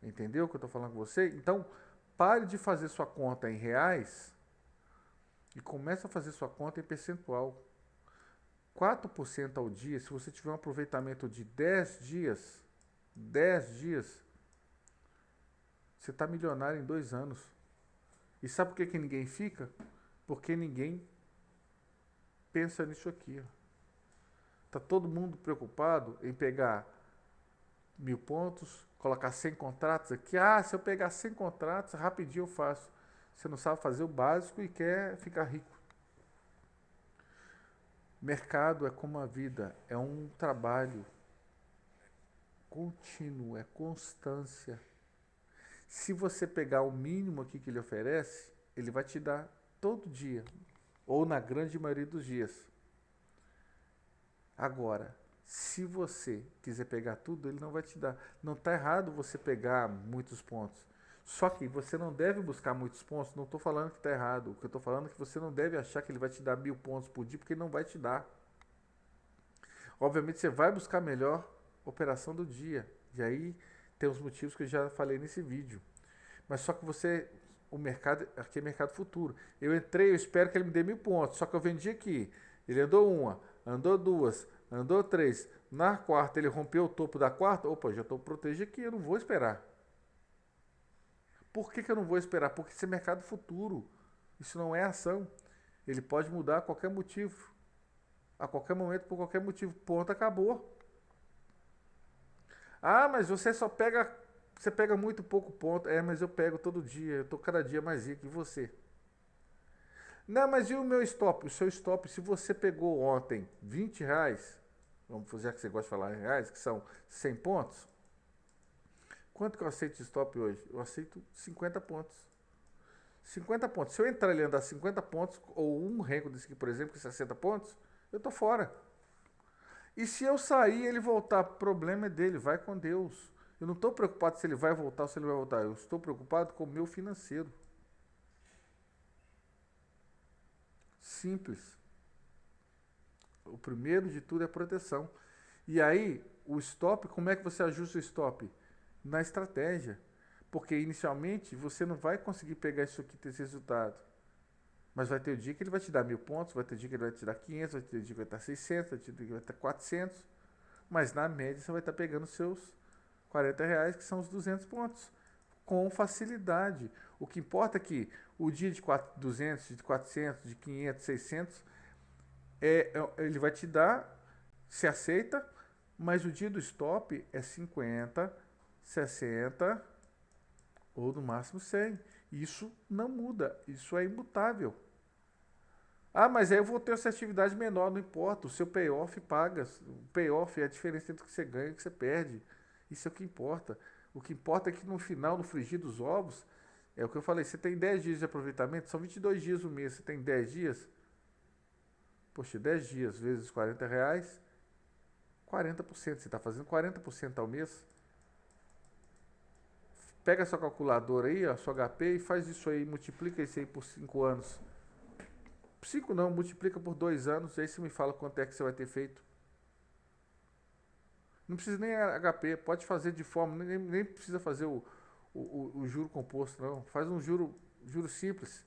Entendeu o que eu estou falando com você? Então, pare de fazer sua conta em reais e comece a fazer sua conta em percentual. 4% ao dia, se você tiver um aproveitamento de 10 dias, você está milionário em 2 anos. E sabe por que ninguém fica? Porque ninguém pensa nisso aqui. Está todo mundo preocupado em pegar 1.000 pontos, colocar 100 contratos aqui. Ah, se eu pegar 100 contratos, rapidinho eu faço. Você não sabe fazer o básico e quer ficar rico. Mercado é como a vida, é um trabalho contínuo, é constância. Se você pegar o mínimo aqui que ele oferece, ele vai te dar todo dia, ou na grande maioria dos dias. Agora, se você quiser pegar tudo, ele não vai te dar. Não está errado você pegar muitos pontos. Só que você não deve buscar muitos pontos. Não estou falando que está errado. O que eu estou falando é que você não deve achar que ele vai te dar 1.000 pontos por dia, porque ele não vai te dar. Obviamente você vai buscar a melhor operação do dia. E aí tem os motivos que eu já falei nesse vídeo. Mas só que o mercado, aqui é mercado futuro. Eu entrei, eu espero que ele me dê 1.000 pontos. Só que eu vendi aqui. Ele andou uma, andou duas, andou três. Na quarta ele rompeu o topo da quarta. Opa, já estou protegido aqui, eu não vou esperar. Por que eu não vou esperar? Porque isso é mercado futuro. Isso não é ação. Ele pode mudar a qualquer motivo. A qualquer momento, por qualquer motivo. Ponto, acabou. Ah, mas você pega muito pouco ponto. É, mas eu pego todo dia. Eu estou cada dia mais rico que você. Não, mas e o meu stop? O seu stop, se você pegou ontem R$ 20, vamos fazer que você gosta de falar em reais, que são 100 pontos. Quanto que eu aceito de stop hoje? Eu aceito 50 pontos. 50 pontos. Se eu entrar ali e andar 50 pontos, ou um rengo desse aqui, por exemplo, que é 60 pontos, eu tô fora. E se eu sair e ele voltar, problema é dele, vai com Deus. Eu não estou preocupado se ele vai voltar ou se ele vai voltar. Eu estou preocupado com o meu financeiro. Simples. O primeiro de tudo é proteção. E aí, o stop, como é que você ajusta o stop? Na estratégia. Porque inicialmente você não vai conseguir pegar isso aqui e ter esse resultado. Mas vai ter o dia que ele vai te dar 1.000 pontos, vai ter o dia que ele vai te dar 500, vai ter o dia que vai estar 600, vai ter o dia que vai estar 400. Mas na média você vai estar pegando seus R$ 40, que são os 200 pontos. Com facilidade. O que importa é que o dia de 200, de 400, de 500, 600, ele vai te dar, se aceita, mas o dia do stop é 50, 60 ou no máximo 100. Isso não muda, isso é imutável. Ah, mas aí eu vou ter essa atividade menor, não importa, o seu payoff paga. O payoff é a diferença entre o que você ganha e o que você perde. Isso é o que importa. O que importa é que no final, no frigir dos ovos, é o que eu falei, você tem 10 dias de aproveitamento, são 22 dias no mês, você tem 10 dias. Poxa, 10 dias vezes R$ 40, 40%. Você está fazendo 40% ao mês. Pega a sua calculadora aí, a sua HP, e faz isso aí, multiplica isso aí por 5 anos. 5 não, multiplica por 2 anos, aí você me fala quanto é que você vai ter feito. Não precisa nem HP, pode fazer de forma, nem precisa fazer o juro composto, não. Faz um juro simples.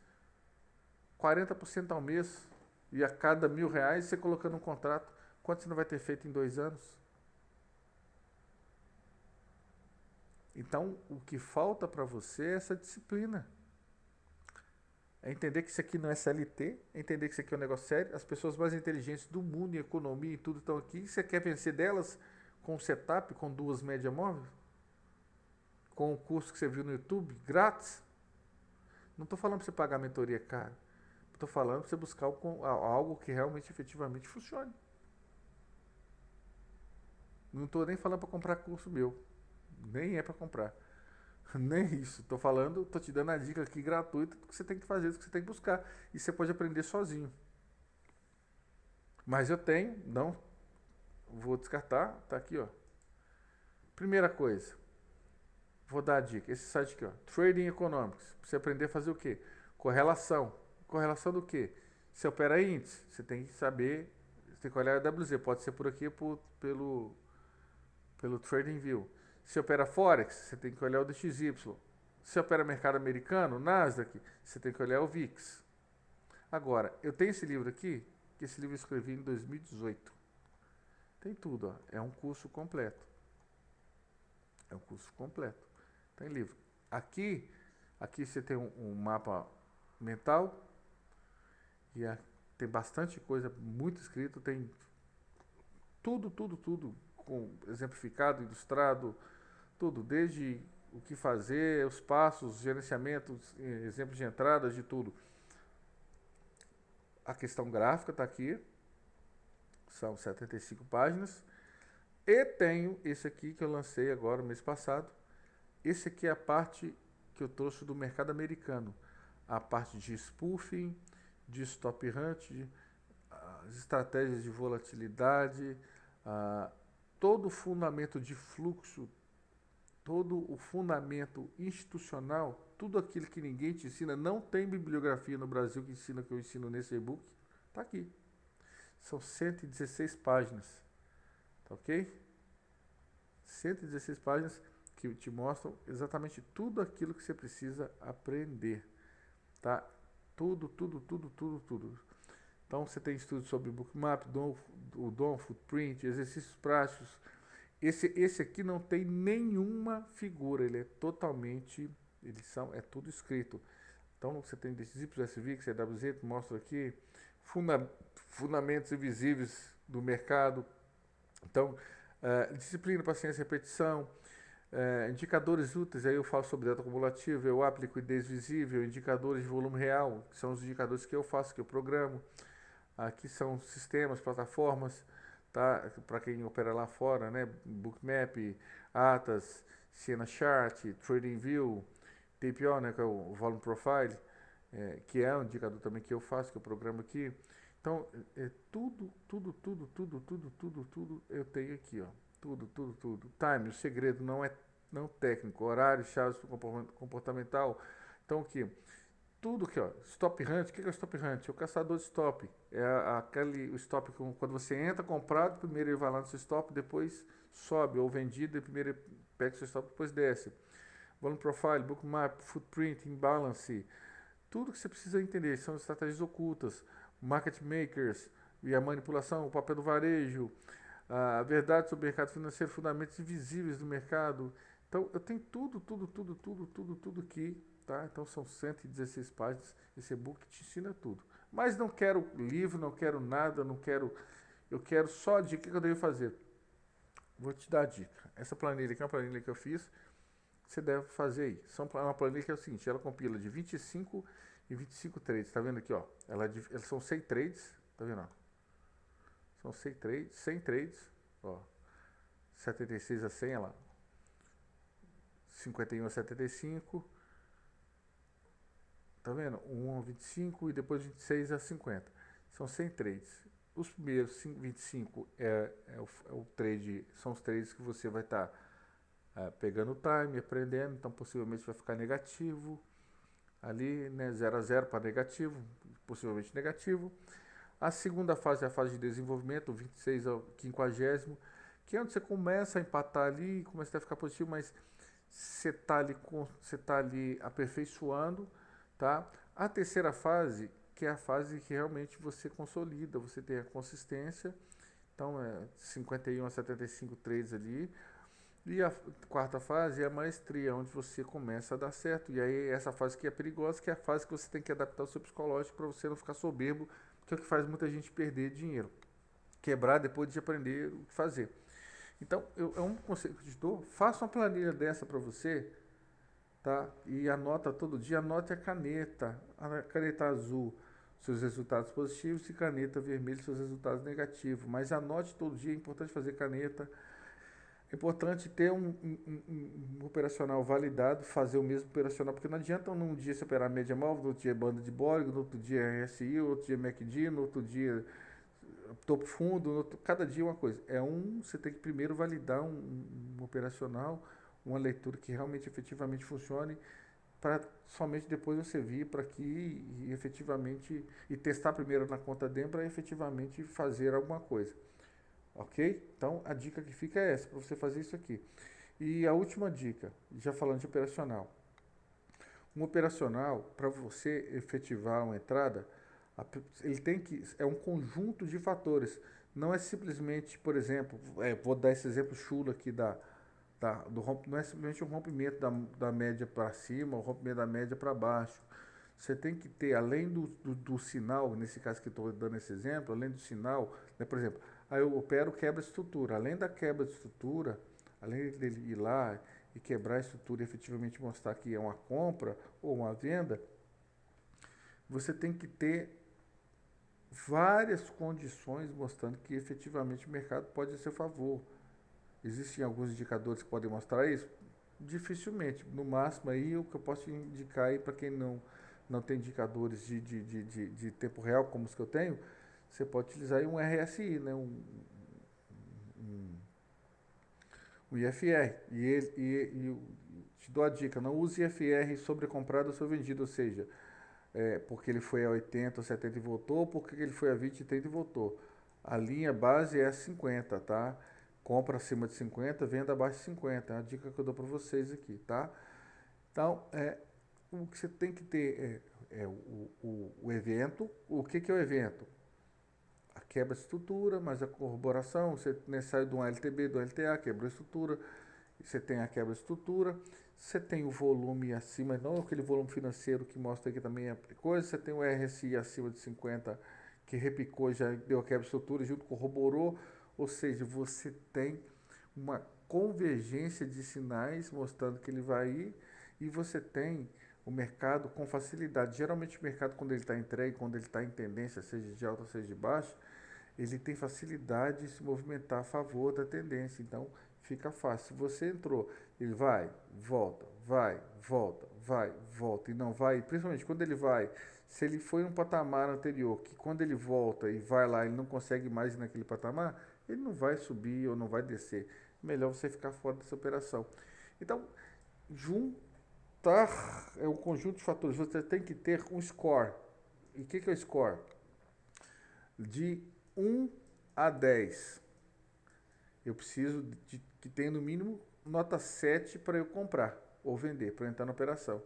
40% ao mês. E a cada R$ 1.000 você colocando um contrato, quanto você não vai ter feito em 2 anos? Então, o que falta para você é essa disciplina. É entender que isso aqui não é CLT, é entender que isso aqui é um negócio sério. As pessoas mais inteligentes do mundo, em economia e tudo estão aqui. Você quer vencer delas com um setup, com 2 médias móveis? Com o curso que você viu no YouTube, grátis? Não estou falando para você pagar a mentoria cara. Estou falando para você buscar algo que realmente, efetivamente funcione. Não estou nem falando para comprar curso meu. Nem é para comprar. Nem isso. Estou te dando a dica aqui gratuita do que você tem que fazer, do que você tem que buscar. E você pode aprender sozinho. Mas eu tenho, não vou descartar, tá aqui, ó. Primeira coisa, vou dar a dica. Esse site aqui, ó, Trading Economics. Pra você aprender a fazer o quê? Correlação. Correlação do quê? Você opera índice, você tem que saber, você tem que olhar a WZ. Pode ser por aqui pelo TradingView. Se opera Forex, você tem que olhar o DXY. Se opera mercado americano, Nasdaq, você tem que olhar o VIX. Agora, eu tenho esse livro aqui, que esse livro eu escrevi em 2018. Tem tudo, ó. É um curso completo. É um curso completo. Tem livro. Aqui você tem um mapa mental e tem bastante coisa muito escrito, tem tudo com exemplificado, ilustrado, tudo, desde o que fazer, os passos, gerenciamento, exemplos de entradas, de tudo. A questão gráfica está aqui, são 75 páginas. E tenho esse aqui que eu lancei agora, mês passado. Esse aqui é a parte que eu trouxe do mercado americano. A parte de spoofing, de stop hunt, as estratégias de volatilidade, todo o fundamento de fluxo, todo o fundamento institucional, tudo aquilo que ninguém te ensina, não tem bibliografia no Brasil que ensina o que eu ensino nesse e-book, está aqui. São 116 páginas, tá ok? 116 páginas que te mostram exatamente tudo aquilo que você precisa aprender, tá? Tudo. Então você tem estudos sobre bookmap, o DOM, footprint, exercícios práticos. Esse aqui não tem nenhuma figura, ele é totalmente, é tudo escrito. Então você tem DXY, SVIX, EWZ, mostra aqui fundamentos invisíveis do mercado. Então, disciplina, paciência, repetição, indicadores úteis, aí eu falo sobre data cumulativa, eu aplico liquidez visível, indicadores de volume real, que são os indicadores que eu faço, que eu programo. Aqui são sistemas, plataformas, tá? Para quem opera lá fora, né? Bookmap, Atas, Siena Chart, TradingView, TPO, né? Que é o Volume Profile, que é um indicador também que eu faço, que eu programo aqui. Então, tudo eu tenho aqui, ó. Tudo. Time, o segredo não técnico, horário, chaves comportamental. Então, aqui, tudo aqui, ó. Stop hunt, o que é o stop hunt? É o caçador de stop. O stop quando você entra comprado, primeiro ele vai lá no seu stop, depois sobe, ou vendido, e primeiro ele pega o seu stop, depois desce. Volume profile, bookmap, footprint, imbalance, tudo que você precisa entender, são estratégias ocultas, market makers, e a manipulação, o papel do varejo, a verdade sobre o mercado financeiro, fundamentos invisíveis do mercado. Então, eu tenho tudo aqui, tá? Então, são 116 páginas, esse e-book te ensina tudo. Mas não quero livro, não quero nada, eu quero só a dica que eu devo fazer. Vou te dar a dica. Essa planilha aqui é uma planilha que eu fiz, você deve fazer aí. É uma planilha que é o seguinte, ela compila de 25 e 25 trades, tá vendo aqui, ó? Elas são 100 trades, tá vendo, ó? São 100 trades, ó. 76 a 100, olha lá. 51 a 75. Tá vendo? 1 a 25 e depois 26 a 50. São 100 trades. Os primeiros 25 o trade, são os trades que você vai estar pegando o time, aprendendo, então possivelmente vai ficar negativo. Ali, né, 0 a 0 para negativo, possivelmente negativo. A segunda fase é a fase de desenvolvimento, 26 ao 50, que é onde você começa a empatar ali, começa a ficar positivo, mas você está ali aperfeiçoando, tá? A terceira fase, que é a fase que realmente você consolida, você tem a consistência, então é 51 a 75 trades ali. E a quarta fase é a maestria, onde você começa a dar certo. E aí essa fase que é perigosa, que é a fase que você tem que adaptar o seu psicológico para você não ficar soberbo, que é o que faz muita gente perder dinheiro. Quebrar depois de aprender o que fazer. Então, é um conselho que eu te dou, faça uma planilha dessa para você, tá? E anota todo dia, anote a caneta azul, seus resultados positivos, e caneta vermelha, seus resultados negativos. Mas anote todo dia, é importante fazer caneta. É importante ter um operacional validado, fazer o mesmo operacional, porque não adianta num dia você operar média móvel, no outro dia banda de Bollinger, no outro dia RSI, no outro dia MACD, no outro dia topo fundo, cada dia uma coisa. Você tem que primeiro validar um operacional, uma leitura que realmente efetivamente funcione, para somente depois você vir para aqui e efetivamente e testar primeiro na conta dentro para efetivamente fazer alguma coisa, ok? Então a dica que fica é essa, para você fazer isso aqui. E a última dica, já falando de operacional. Um operacional, para você efetivar uma entrada, ele tem que, é um conjunto de fatores. Não é simplesmente, por exemplo, vou dar esse exemplo chulo aqui não é simplesmente um rompimento da média para cima, ou rompimento da média para baixo. Você tem que ter, além do sinal, nesse caso que estou dando esse exemplo, além do sinal, né, por exemplo, aí eu opero quebra-estrutura. Além da quebra de estrutura, além dele ir lá e quebrar a estrutura e efetivamente mostrar que é uma compra ou uma venda, você tem que ter várias condições mostrando que efetivamente o mercado pode a seu favor. Existem alguns indicadores que podem mostrar isso? Dificilmente. No máximo aí o que eu posso indicar aí para quem não tem indicadores de tempo real como os que eu tenho, você pode utilizar aí um RSI, né? Um IFR. Te dou a dica, não use IFR sobre comprado ou sobre vendido, ou seja, porque ele foi a 80 ou 70 e voltou, ou porque ele foi a 20 e 30 e voltou. A linha base é 50, tá? Compra acima de 50, venda abaixo de 50. É a dica que eu dou para vocês aqui, tá? Então, o que você tem que ter o evento. O que é o evento? A quebra de estrutura, mas a corroboração, você sai de um LTB, do LTA, quebrou a estrutura, você tem a quebra de estrutura, você tem o volume acima, não aquele volume financeiro que mostra aqui também a coisa, você tem o RSI acima de 50, que repicou, já deu a quebra de estrutura, junto corroborou, ou seja, você tem uma convergência de sinais mostrando que ele vai ir, e você tem o mercado com facilidade. Geralmente o mercado, quando ele está entregue, quando ele está em tendência, seja de alta ou seja de baixa, ele tem facilidade de se movimentar a favor da tendência. Então, fica fácil. Se você entrou, ele vai, volta, vai, volta, vai, volta e não vai, principalmente quando ele vai, se ele foi um patamar anterior, que quando ele volta e vai lá, ele não consegue mais ir naquele patamar, ele não vai subir ou não vai descer. Melhor você ficar fora dessa operação. Então, juntar é um conjunto de fatores. Você tem que ter um score. E o que é o score? De 1 a 10. Eu preciso de que tenha no mínimo nota 7 para eu comprar ou vender, para eu entrar na operação.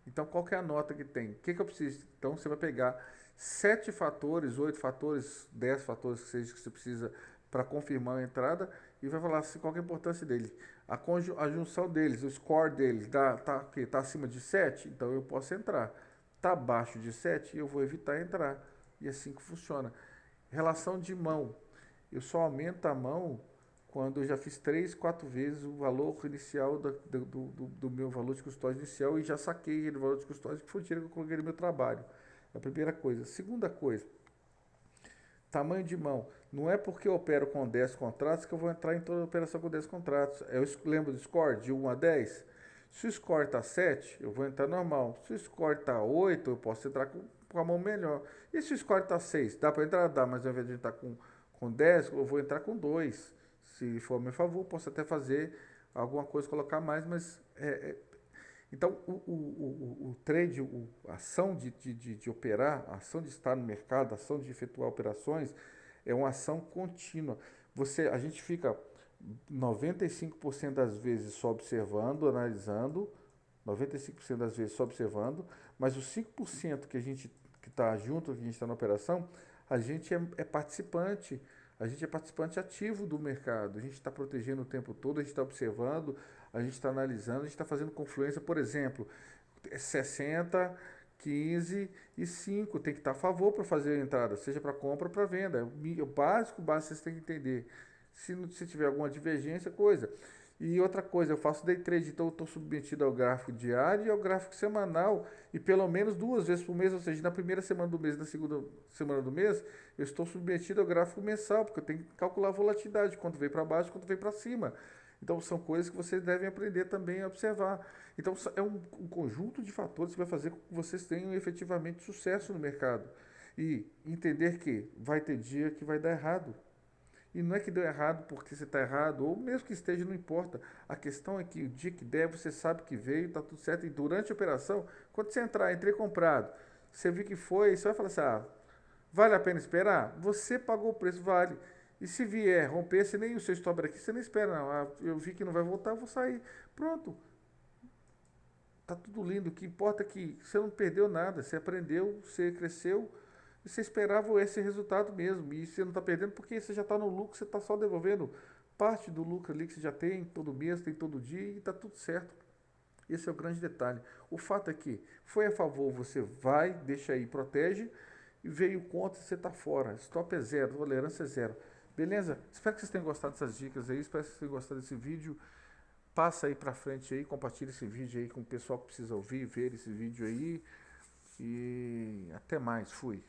Então, qual que é a nota que tem? O que eu preciso? Então, você vai pegar 7 fatores, 8 fatores, 10 fatores que seja que você precisa para confirmar a entrada e vai falar assim, qual que é a importância dele. A junção deles, o score deles, tá acima de 7, então eu posso entrar. Está abaixo de 7, eu vou evitar entrar. E assim que funciona. Relação de mão. Eu só aumento a mão quando eu já fiz 3, 4 vezes o valor inicial do meu valor de custódia inicial e já saquei aquele valor de custódia, que foi o dinheiro que eu coloquei no meu trabalho. É a primeira coisa. Segunda coisa, tamanho de mão. Não é porque eu opero com 10 contratos que eu vou entrar em toda a operação com 10 contratos. Eu lembro do score de 1 a 10. Se o score está 7, eu vou entrar normal. Se o score está 8, eu posso entrar com a mão melhor. E se o score está 6, dá para entrar? Dá, mas ao invés de entrar com 10, eu vou entrar com 2. Se for a meu favor, posso até fazer alguma coisa, colocar mais, mas então, o trade, a ação de operar, a ação de estar no mercado, a ação de efetuar operações, é uma ação contínua. A gente fica 95% das vezes só observando, analisando, 95% das vezes só observando, mas os 5% que está junto, que a gente está na operação, a gente é participante. A gente é participante ativo do mercado, a gente está protegendo o tempo todo, a gente está observando, a gente está analisando, a gente está fazendo confluência, por exemplo, 60, 15 e 5, tem que estar a favor para fazer a entrada, seja para compra ou para venda. O básico vocês têm que entender. Se tiver alguma divergência, coisa. E outra coisa, eu faço day trade, então eu estou submetido ao gráfico diário e ao gráfico semanal, e pelo menos 2 vezes por mês, ou seja, na primeira semana do mês e na segunda semana do mês, eu estou submetido ao gráfico mensal, porque eu tenho que calcular a volatilidade, quanto veio para baixo, quanto veio para cima. Então são coisas que vocês devem aprender também a observar. Então é um conjunto de fatores que vai fazer com que vocês tenham efetivamente sucesso no mercado. E entender que vai ter dia que vai dar errado. E não é que deu errado porque você está errado, ou mesmo que esteja, não importa. A questão é que o dia que der, você sabe que veio, está tudo certo. E durante a operação, quando você entrar, entrei comprado, você viu que foi, você vai falar assim, ah, vale a pena esperar? Você pagou o preço, vale. E se vier romper, se nem o seu stop aqui, você nem espera, não. Ah, eu vi que não vai voltar, eu vou sair. Pronto. Tá tudo lindo. O que importa é que você não perdeu nada, você aprendeu, você cresceu, e você esperava esse resultado mesmo. E você não está perdendo porque você já está no lucro, você está só devolvendo parte do lucro ali que você já tem todo mês, tem todo dia e está tudo certo. Esse é o grande detalhe. O fato é que foi a favor, você vai, deixa aí, protege, e veio contra, você está fora. Stop é zero, tolerância é zero. Beleza? Espero que vocês tenham gostado dessas dicas aí, espero que vocês tenham gostado desse vídeo. Passa aí pra frente aí, compartilha esse vídeo aí com o pessoal que precisa ouvir, ver esse vídeo aí. E até mais, fui.